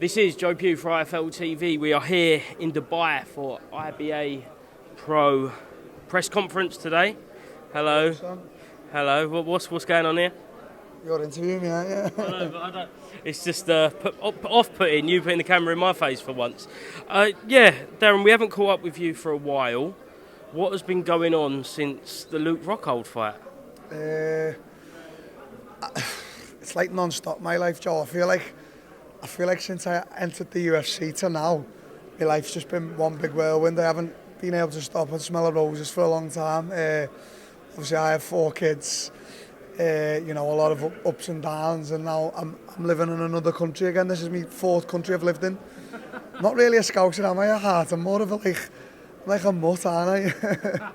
This is Joe Pugh for IFLTV. We are here in Dubai for IBA Pro press conference today. Hello. Hello. What's going on here? You're interviewing me, aren't you? I know, but I don't. It's just off-putting, you putting the camera in my face for once. Yeah, Darren, we haven't caught up with you for a while. What has been going on since the Luke Rockhold fight? It's like non-stop my life, Joe. I feel like since I entered the UFC to now, my life's just been one big whirlwind. I haven't been able to stop and smell of roses for a long time. Obviously, I have 4 kids. A lot of ups and downs, and now I'm living in another country again. This is my 4th country I've lived in. Not really a Scouser, am I, at heart? I'm more of a mutt, aren't I?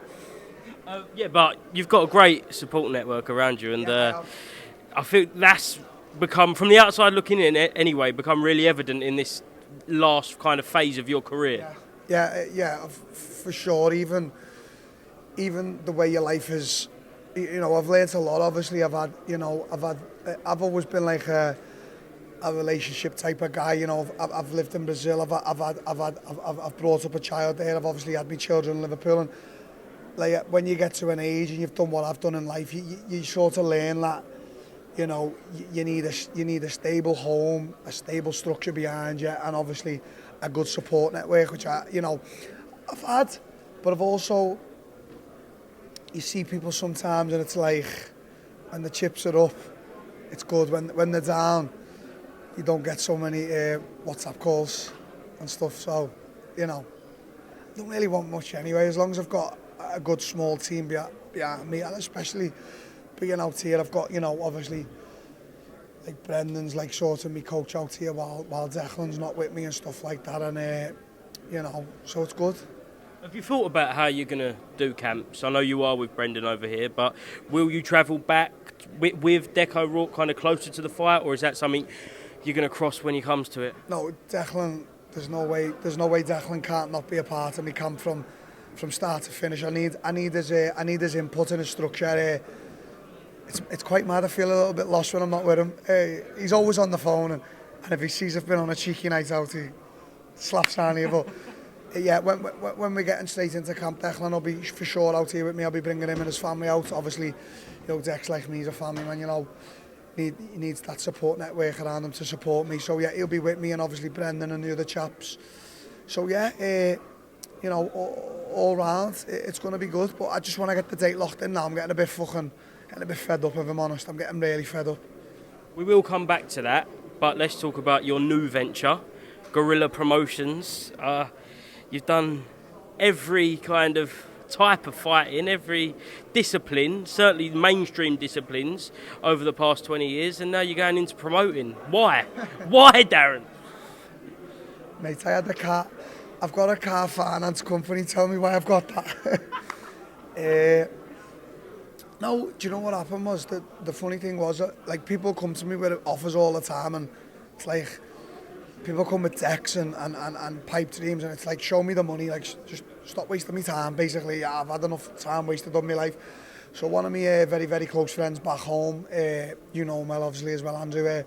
Yeah, but you've got a great support network around you, and I feel that's become, from the outside looking in anyway, become really evident in this last kind of phase of your career. Yeah, for sure. Even the way your life is, I've learnt a lot. Obviously, I've always been like a relationship type of guy. I've lived in Brazil. I've brought up a child there. I've obviously had my children in Liverpool, and like when you get to an age and you've done what I've done in life, you sort of learn that. You need a stable home, a stable structure behind you, and obviously a good support network, which I've had. But I've also, you see people sometimes, and it's like when the chips are up, it's good. When they're down, you don't get so many WhatsApp calls and stuff. So, I don't really want much anyway. As long as I've got a good small team behind me, and especially being out here, I've got, obviously, like Brendan's like sort of me coach out here while Declan's not with me and stuff like that, and so it's good. Have you thought about how you're going to do camps? I know you are with Brendan over here, but will you travel back with Deco Rourke kind of closer to the fight, or is that something you're going to cross when he comes to it? No, Declan, there's no way Declan can't not be a part of me camp from start to finish. I need his input and his structure. It's quite mad. I feel a little bit lost when I'm not with him. He's always on the phone, and if he sees I've been on a cheeky night out, he slaps on here. But yeah, when we're getting straight into camp, Declan will be for sure out here with me. I'll be bringing him and his family out. Obviously, Dex, like me, he's a family man. He needs that support network around him to support me. So yeah, he'll be with me, and obviously Brendan and the other chaps. So yeah, all round, it's going to be good. But I just want to get the date locked in now. I'm getting a bit fed up, if I'm honest. I'm getting really fed up. We will come back to that, but let's talk about your new venture, Guerrilla Promotions. You've done every kind of type of fighting, every discipline, certainly mainstream disciplines over the past 20 years, and now you're going into promoting. Why? Why, Darren? Mate, I've got a car finance company. Tell me why I've got that. No, do you know what happened was the funny thing was that, like, people come to me with offers all the time, and it's like people come with decks and pipe dreams, and it's like, show me the money, like, just stop wasting my time. Basically, I've had enough time wasted on my life. So one of my very, very close friends back home, Mel obviously as well, Andrew,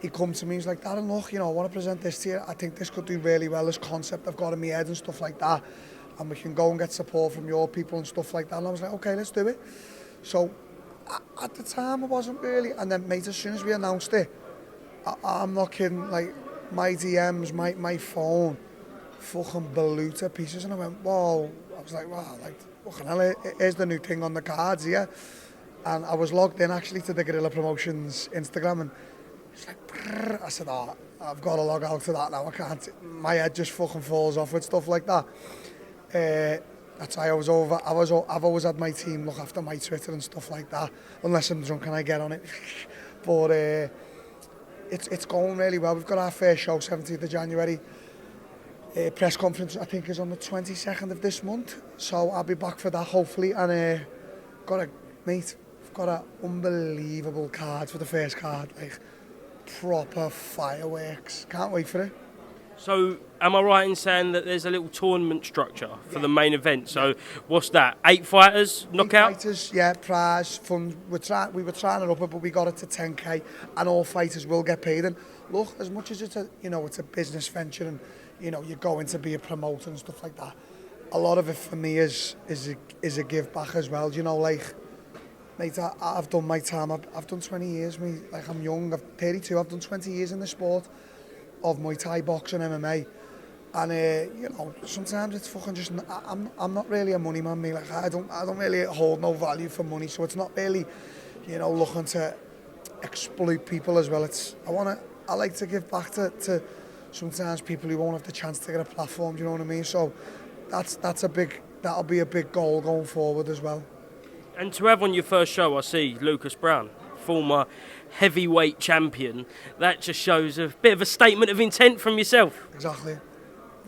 he come to me, he's like, Darren, look, I want to present this to you. I think this could do really well, this concept I've got in my head and stuff like that, and we can go and get support from your people and stuff like that. And I was like, okay, let's do it. So at the time I wasn't really, and then mate, as soon as we announced it, I'm not kidding, like my DMs, my phone fucking blew to pieces, and I went, whoa. I was like, wow, like fucking hell, here's the new thing on the cards here. And I was logged in actually to the Guerrilla Promotions Instagram, and it's like, brrr. I said, I've got to log out to that now, I can't, my head just fucking falls off with stuff like that. That's why I've always had my team look after my Twitter and stuff like that, unless I'm drunk and I get on it. But it's going really well. We've got our first show 17th of January. Press conference I think is on the 22nd of this month, so I'll be back for that hopefully. And I've got an unbelievable card for the first card, like proper fireworks. Can't wait for it. So, am I right in saying that there's a little tournament structure for the main event? So, what's that? 8 fighters, knockout? 8 fighters, yeah, prize, fund. We were trying it up, but we got it to 10k, and all fighters will get paid. And look, as much as it's a business venture, and you're going to be a promoter and stuff like that, a lot of it for me is a give back as well. Like, mate, I've done my time. I've done 20 years. Like, I'm young. I'm 32. I've done 20 years in the sport of Muay Thai, boxing, MMA, and sometimes it's fucking just. I'm not really a money man, me. Like, I don't really hold no value for money, so it's not really, looking to exploit people as well. I like to give back to sometimes people who won't have the chance to get a platform. Do you know what I mean? So that'll be a big goal going forward as well. And to have on your first show, I see Lucas Brown, former heavyweight champion. That just shows a bit of a statement of intent from yourself. Exactly.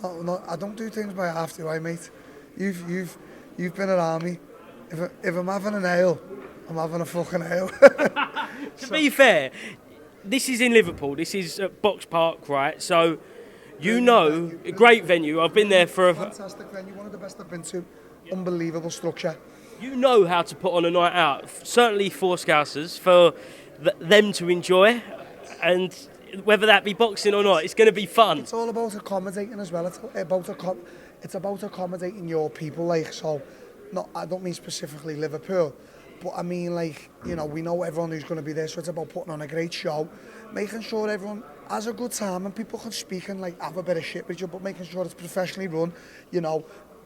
No, I don't do things by half, do I, mate? You've been around me. If I'm having an ale, I'm having a fucking ale. To be fair, this is in Liverpool. This is at Box Park, right? So, a great venue. I've been there for a fantastic venue, one of the best I've been to. Unbelievable structure. You know how to put on a night out. Certainly for Scousers, for them to enjoy, and whether that be boxing or not, it's going to be fun. It's all about accommodating as well. It's about accommodating your people. Like, so, I don't mean specifically Liverpool, but I mean, like, we know everyone who's going to be there, so it's about putting on a great show, making sure everyone has a good time and people can speak and like have a bit of shit with you, but making sure it's professionally run.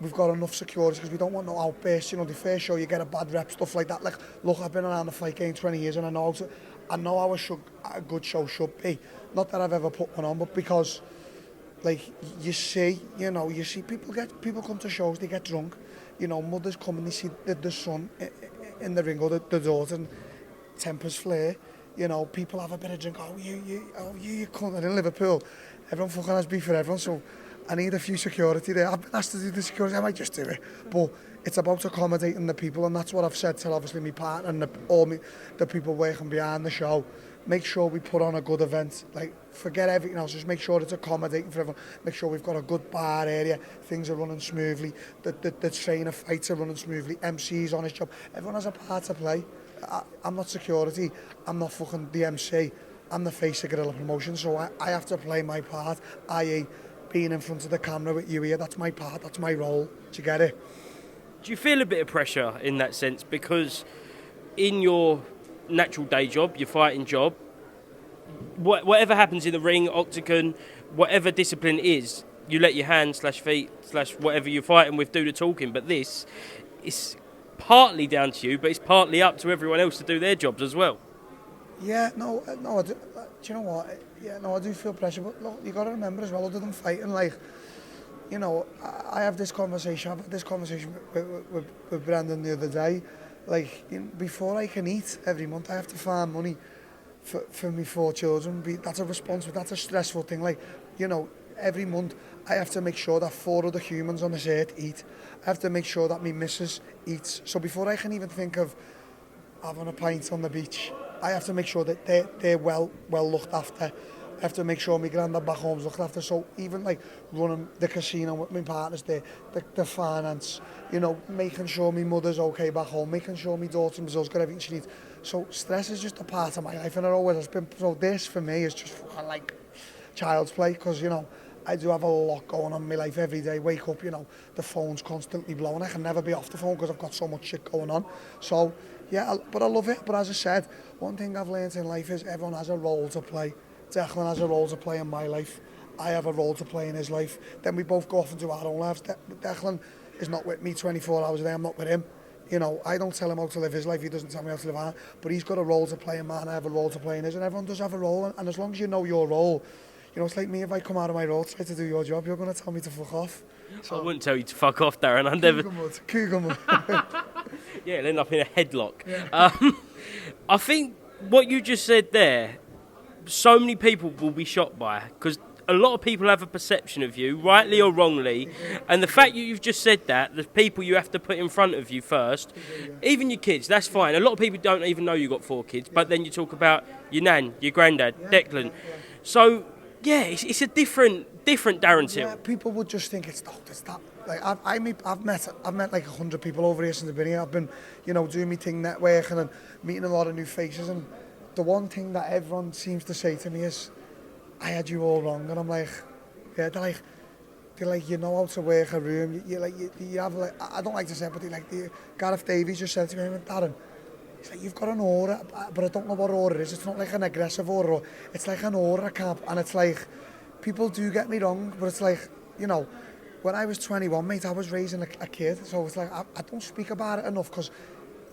We've got enough security because we don't want no outbursts. The first show you get a bad rep, stuff like that. Like, look, I've been around the fight game 20 years and I know how a good show should be. Not that I've ever put one on, but because, like, you see people come to shows, they get drunk. Mothers come and they see the son in the ring or the daughter, and tempers flare. People have a bit of drink. You come in Liverpool. Everyone fucking has beef for everyone, so I need a few security there. I've been asked to do the security, I might just do it. But it's about accommodating the people, and that's what I've said to obviously my partner and the people working behind the show. Make sure we put on a good event. Like, forget everything else, just make sure it's accommodating for everyone. Make sure we've got a good bar area, things are running smoothly, the trainer fights are running smoothly, MC's on his job. Everyone has a part to play. I'm not security, I'm not fucking the MC, I'm the face of Guerrilla Promotion, so I have to play my part, i.e. being in front of the camera with you here. That's my part, that's my role. Do you get it? Do you feel a bit of pressure in that sense? Because in your natural day job, your fighting job, whatever happens in the ring, octagon, whatever discipline it is, you let your hands / feet / whatever you're fighting with do the talking. But this is partly down to you, but it's partly up to everyone else to do their jobs as well. Yeah, no, I do. Do you know what? Yeah, no, I do feel pressure, but look, you got to remember as well, other than fighting, like, I have this conversation. I've had this conversation with Brandon the other day. Like, before I can eat every month, I have to find money for me 4 children. That's a responsible, that's a stressful thing. Like, every month I have to make sure that 4 other humans on this earth eat. I have to make sure that my missus eats. So before I can even think of having a pint on the beach, I have to make sure that they're well looked after. I have to make sure my granddad back home's looked after. So even like running the casino with my partners there, the finance, making sure my mother's okay back home, making sure my daughter in Brazil's got everything she needs. So stress is just a part of my life, and it always has been. So this for me is just fucking like child's play, because I do have a lot going on in my life every day. Wake up, the phone's constantly blowing. I can never be off the phone because I've got so much shit going on. So yeah, but I love it. But as I said, one thing I've learned in life is everyone has a role to play. Declan has a role to play in my life. I have a role to play in his life. Then we both go off into our own lives. Declan is not with me 24 hours a day. I'm not with him. I don't tell him how to live his life. He doesn't tell me how to live ours. But he's got a role to play in mine. I have a role to play in his. And everyone does have a role. And as long as you know your role, it's like me. If I come out of my role, try to do your job, you're going to tell me to fuck off. So I wouldn't tell you to fuck off, Darren. I'd never. Cougar mud. Yeah, it'll end up in a headlock. Yeah. I think what you just said there, so many people will be shocked by, because a lot of people have a perception of you, rightly or wrongly, and the fact that you've just said that, the people you have to put in front of you first, even your kids, that's fine. A lot of people don't even know you've got 4 kids, but then you talk about your nan, your granddad, Declan. So, yeah, it's a different different Darren Till. Yeah, people would just think it's that. Like I've met like 100 people over here since I've been here. I've been, doing my thing, networking and meeting a lot of new faces. And the one thing that everyone seems to say to me is, "I had you all wrong," and I'm like, yeah, they're like, you know how to work a room. You have like, I don't like to say it, but Gareth Davies just said to me, Darren, he's like, you've got an aura, but I don't know what aura is. It's not like an aggressive aura. It's like an aura cap, and it's like, people do get me wrong, but it's like, when I was 21, mate, I was raising a kid, so it's like, I don't speak about it enough, because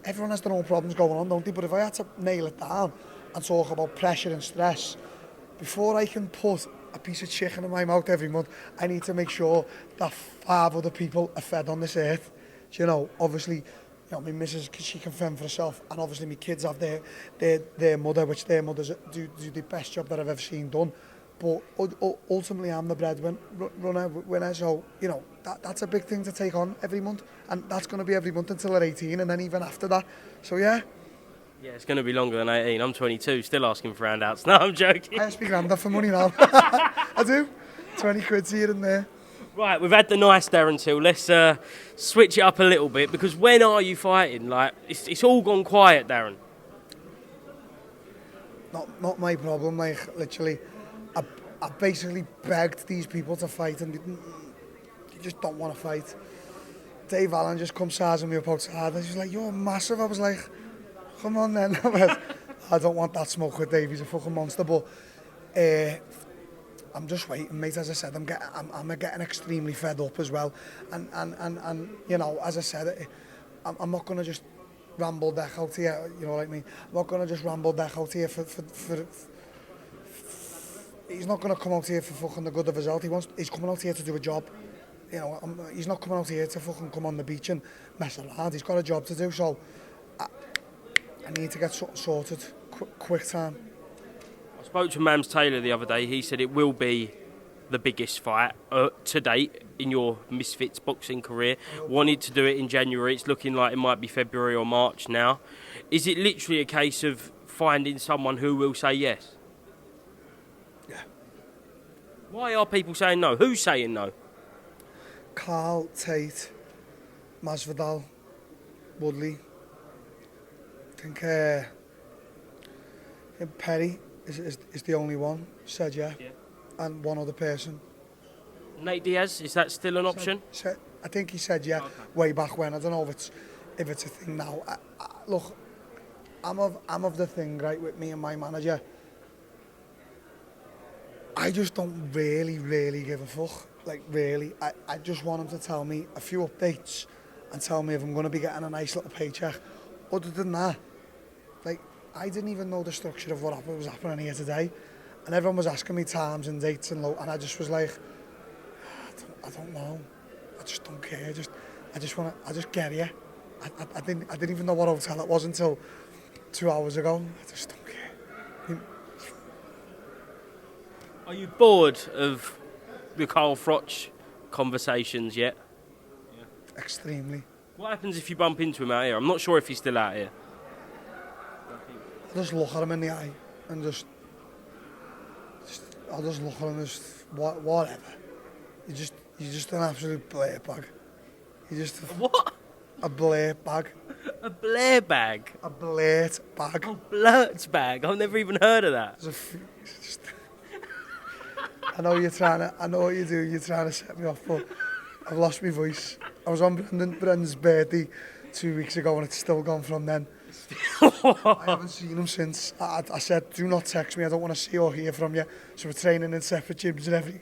everyone has their own problems going on, don't they? But if I had to nail it down and talk about pressure and stress, before I can put a piece of chicken in my mouth every month, I need to make sure that 5 other people are fed on this earth. Obviously, my missus, she can fend for herself, and obviously my kids have their mother, which their mothers do the best job that I've ever seen done. But ultimately, I'm the breadwinner, so, that's a big thing to take on every month, and that's going to be every month until they're 18, and then even after that. So, yeah. Yeah, it's going to be longer than 18. I'm 22, still asking for handouts. No, I'm joking. I speak random for money now. I do. 20 quid here and there. Right, we've had the nice Darren Till. Let's switch it up a little bit, because when are you fighting? Like, it's all gone quiet, Darren. Not my problem, like, literally. I basically begged these people to fight, and they just don't want to fight. Dave Allen just come sizing me up outside, and he's like, "You're massive." I was like, "Come on then." I don't want that smoke with Dave, he's a fucking monster, but I'm just waiting, mate. As I said, I'm getting extremely fed up as well, and as I said, I'm not going to just ramble deck out here, like me. I'm not going to just ramble deck out here for he's not going to come out here for fucking the good of his health. He's coming out here to do a job. He's not coming out here to fucking come on the beach and mess around. He's got a job to do, so I need to get sorted quick time. I spoke to Mams Taylor the other day. He said it will be the biggest fight to date in your Misfits boxing career. Wanted to do it in January. It's looking like it might be February or March now. Is it literally a case of finding someone who will say yes? Yeah. Why are people saying no? Who's saying no? Carl, Tate, Masvidal, Woodley. I think Perry is the only one said yeah, and one other person. Nate Diaz, is that still an option? I think he said yeah, way back when. I don't know if it's a thing now. Look, I'm of the thing, right, with me and my manager. I just don't really give a fuck. Like, really. I just want him to tell me a few updates and tell me if I'm going to be getting a nice little paycheck. Other than that, like, I didn't even know the structure of what was happening here today. And everyone was asking me times and dates and I just was like, I don't know. I just don't care. I just get here. I didn't even know what hotel it was until 2 hours ago. I just don't care. Are you bored of the Carl Froch conversations yet? Yeah. Extremely. What happens if you bump into him out here? I'm not sure if he's still out here. I just look at him in the eye and I'll just look at him and just whatever. You're just an absolute blare bag. You're just what? A blare bag. A blare bag? A blurt bag. A blurt bag? I've never even heard of that. I know you're trying to. I know what you do. You're trying to set me off, but I've lost my voice. I was on Brendan's birthday 2 weeks ago, and it's still gone from then. I haven't seen him since. I said, do not text me. I don't want to see or hear from you. So we're training in separate gyms and everything.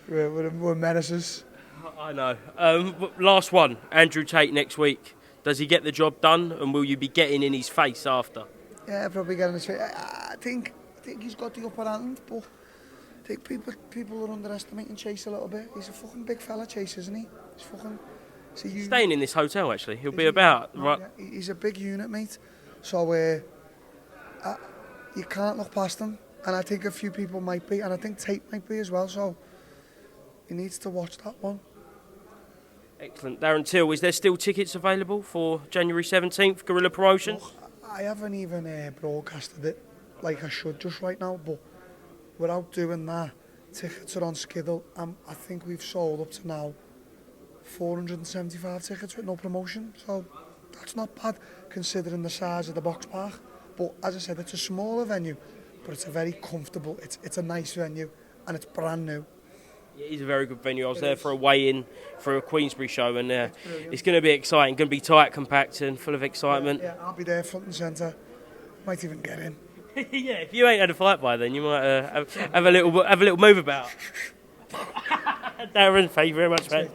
We're menaces. I know. Last one. Andrew Tate next week. Does he get the job done, and will you be getting in his face after? Yeah, probably getting his face. I think he's got the upper hand, but I think people are underestimating Chase a little bit. He's a fucking big fella, Chase, isn't he? He's fucking... staying in this hotel, actually. He'll be about... right. Yeah, he's a big unit, mate. So you can't look past him. And I think a few people might be. And I think Tate might be as well. So he needs to watch that one. Excellent. Darren Till, is there still tickets available for January 17th, Guerrilla Promotions? Look, I haven't even broadcasted it like I should just right now. But without doing that, tickets are on Skiddle. I think we've sold up to now 475 tickets with no promotion, so that's not bad considering the size of the box park. But as I said, it's a smaller venue, but it's a very comfortable, it's a nice venue, and it's brand new. It is a very good venue. I was there for a weigh-in for a Queensbury show, and it's going to be exciting. Going to be tight, compact, and full of excitement. Yeah, I'll be there front and centre. Might even get in. Yeah, if you ain't had a fight by then, you might have a little move about. Darren, thank you very much, mate.